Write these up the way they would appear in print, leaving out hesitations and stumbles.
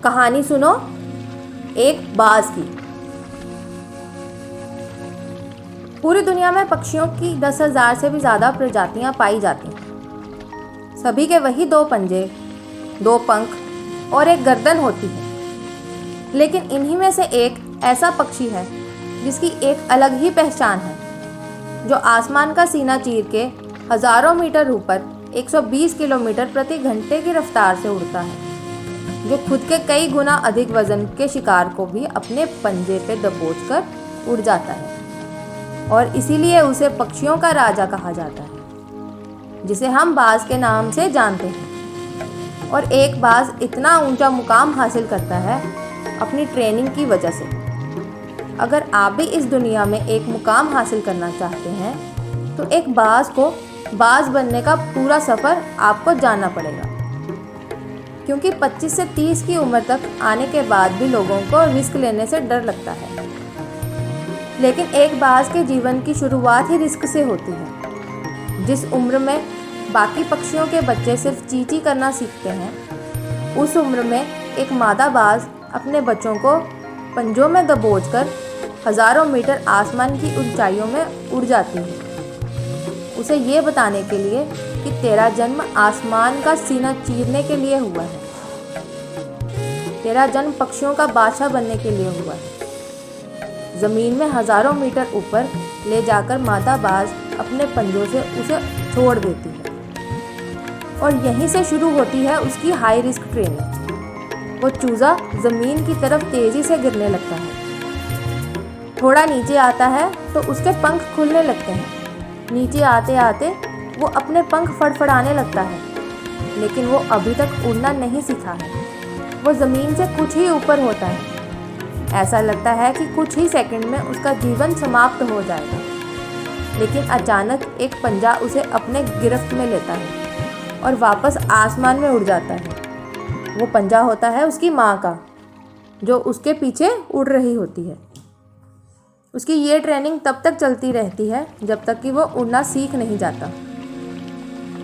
कहानी सुनो एक बाज की। पूरी दुनिया में पक्षियों की 10,000 से भी ज़्यादा प्रजातियां पाई जाती हैं। सभी के वही 2 पंजे, 2 पंख और एक गर्दन होती है। लेकिन इन्हीं में से एक ऐसा पक्षी है जिसकी एक अलग ही पहचान है, जो आसमान का सीना चीर के हज़ारों मीटर ऊपर 120 किलोमीटर प्रति घंटे की रफ्तार से उड़ता है, जो खुद के कई गुना अधिक वजन के शिकार को भी अपने पंजे पे दबोचकर उड़ जाता है। और इसीलिए उसे पक्षियों का राजा कहा जाता है, जिसे हम बाज के नाम से जानते हैं। और एक बाज इतना ऊंचा मुकाम हासिल करता है अपनी ट्रेनिंग की वजह से। अगर आप भी इस दुनिया में एक मुकाम हासिल करना चाहते हैं तो एक बाज को बाज बनने का पूरा सफ़र आपको जानना पड़ेगा, क्योंकि 25 से 30 की उम्र तक आने के बाद भी लोगों को रिस्क लेने से डर लगता है। लेकिन एक बाज के जीवन की शुरुआत ही रिस्क से होती है। जिस उम्र में बाकी पक्षियों के बच्चे सिर्फ चींची करना सीखते हैं, उस उम्र में एक मादा बाज अपने बच्चों को पंजों में दबोचकर हज़ारों मीटर आसमान की ऊंचाइयों में उड़ जाती है, उसे ये बताने के लिए कि तेरा जन्म आसमान का सीना चीरने के लिए हुआ है। तेरा जन्म पक्षियों का बादशाह बनने के लिए हुआ है। ज़मीन में हज़ारों मीटर ऊपर ले जाकर मादा बाज अपने पंजों से उसे छोड़ देती है, और यहीं से शुरू होती है उसकी हाई रिस्क ट्रेनिंग। वो चूज़ा ज़मीन की तरफ तेज़ी से गिरने लगता है। थोड़ा नीचे आता है तो उसके पंख खुलने लगते हैं। नीचे आते आते वो अपने पंख फड़फड़ाने लगता है, लेकिन वो अभी तक उड़ना नहीं सीखा है। वो ज़मीन से कुछ ही ऊपर होता है। ऐसा लगता है कि कुछ ही सेकंड में उसका जीवन समाप्त हो जाएगा। लेकिन अचानक एक पंजा उसे अपने गिरफ्त में लेता है और वापस आसमान में उड़ जाता है। वो पंजा होता है उसकी माँ का, जो उसके पीछे उड़ रही होती है। उसकी ये ट्रेनिंग तब तक चलती रहती है जब तक कि वो उड़ना सीख नहीं जाता।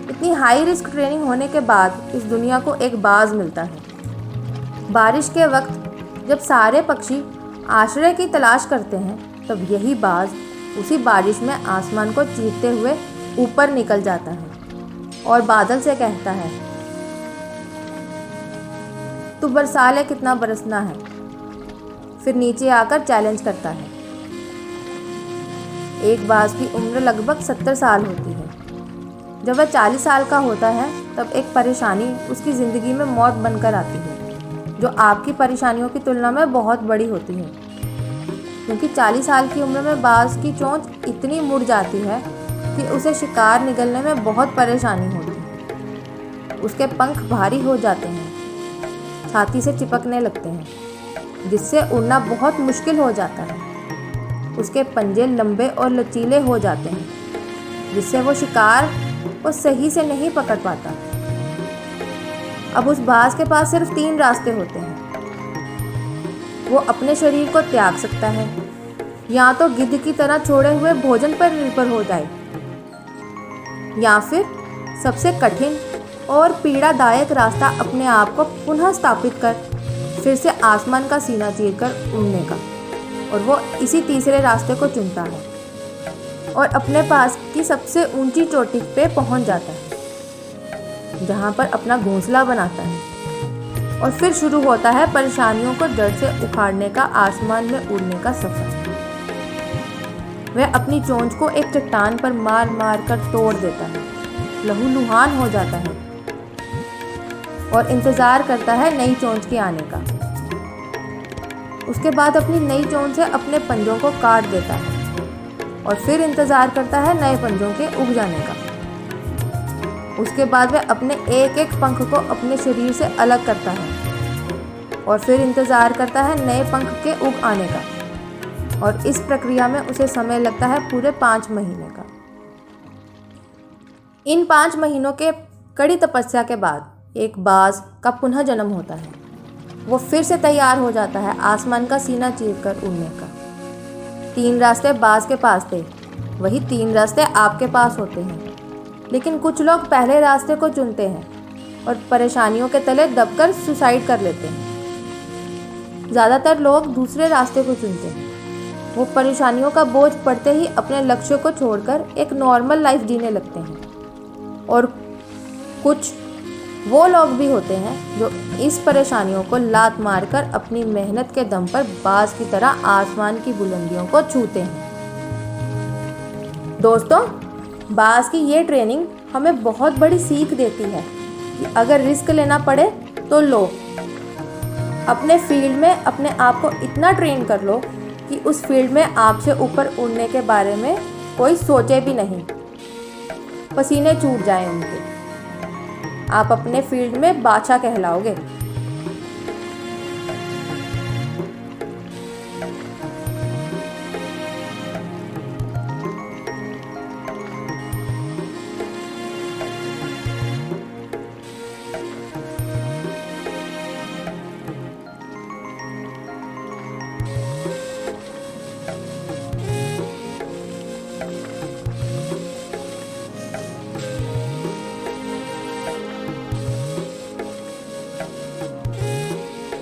इतनी हाई रिस्क ट्रेनिंग होने के बाद इस दुनिया को एक बाज मिलता है। बारिश के वक्त जब सारे पक्षी आश्रय की तलाश करते हैं, तब यही बाज उसी बारिश में आसमान को चीरते हुए ऊपर निकल जाता है और बादल से कहता है, तू बरसा ले कितना बरसना है। फिर नीचे आकर चैलेंज करता है। एक बाज की उम्र लगभग 70 साल होती है। जब वह 40 साल का होता है तब एक परेशानी उसकी ज़िंदगी में मौत बनकर आती है, जो आपकी परेशानियों की तुलना में बहुत बड़ी होती है। क्योंकि 40 साल की उम्र में बाज की चोंच इतनी मुड़ जाती है कि उसे शिकार निगलने में बहुत परेशानी होती है। उसके पंख भारी हो जाते हैं, छाती से चिपकने लगते हैं, जिससे उड़ना बहुत मुश्किल हो जाता है। उसके पंजे लंबे और लचीले हो जाते हैं, जिससे वो शिकार को सही से नहीं पकड़ पाता। अब उस बाज के पास सिर्फ 3 रास्ते होते हैं। वो अपने शरीर को त्याग सकता है, या तो गिद्ध की तरह छोड़े हुए भोजन पर निर्भर हो जाए, या फिर सबसे कठिन और पीड़ादायक रास्ता अपने आप को पुनः स्थापित कर फिर से आसमान का सीना चीरकर उड़ने का। और वो इसी तीसरे रास्ते को चुनता है और अपने पास की सबसे ऊंची चोटी पे पहुंच जाता है, जहां पर अपना घोंसला बनाता है। और फिर शुरू होता है परेशानियों को जड़ से उखाड़ने का आसमान में उड़ने का सफ़र। वह अपनी चोंच को एक चट्टान पर मार मार कर तोड़ देता है, लहूलुहान हो जाता है और इंतज़ार करता है नई चोंच के आने का। उसके बाद अपनी नई चोंच से अपने पंजों को काट देता है और फिर इंतज़ार करता है नए पंजों के उग जाने का। उसके बाद वह अपने एक एक पंख को अपने शरीर से अलग करता है और फिर इंतज़ार करता है नए पंख के उग आने का। और इस प्रक्रिया में उसे समय लगता है पूरे 5 महीने का। इन 5 महीनों के कड़ी तपस्या के बाद एक बाज का पुनः जन्म होता है। वो फिर से तैयार हो जाता है आसमान का सीना चीरकर उड़ने का। 3 रास्ते बाज के पास थे, वही 3 रास्ते आपके पास होते हैं। लेकिन कुछ लोग पहले रास्ते को चुनते हैं और परेशानियों के तले दबकर सुसाइड कर लेते हैं। ज़्यादातर लोग दूसरे रास्ते को चुनते हैं। वो परेशानियों का बोझ पड़ते ही अपने लक्ष्य को छोड़कर एक नॉर्मल लाइफ जीने लगते हैं। और कुछ वो लोग भी होते हैं जो इस परेशानियों को लात मारकर अपनी मेहनत के दम पर बाज की तरह आसमान की बुलंदियों को छूते हैं। दोस्तों, बाज की ये ट्रेनिंग हमें बहुत बड़ी सीख देती है कि अगर रिस्क लेना पड़े तो लो। अपने फील्ड में अपने आप को इतना ट्रेन कर लो कि उस फील्ड में आपसे ऊपर उड़ने के बारे में कोई सोचे भी नहीं, पसीने छूट जाएं उनके। आप अपने फील्ड में बादशाह कहलाओगे।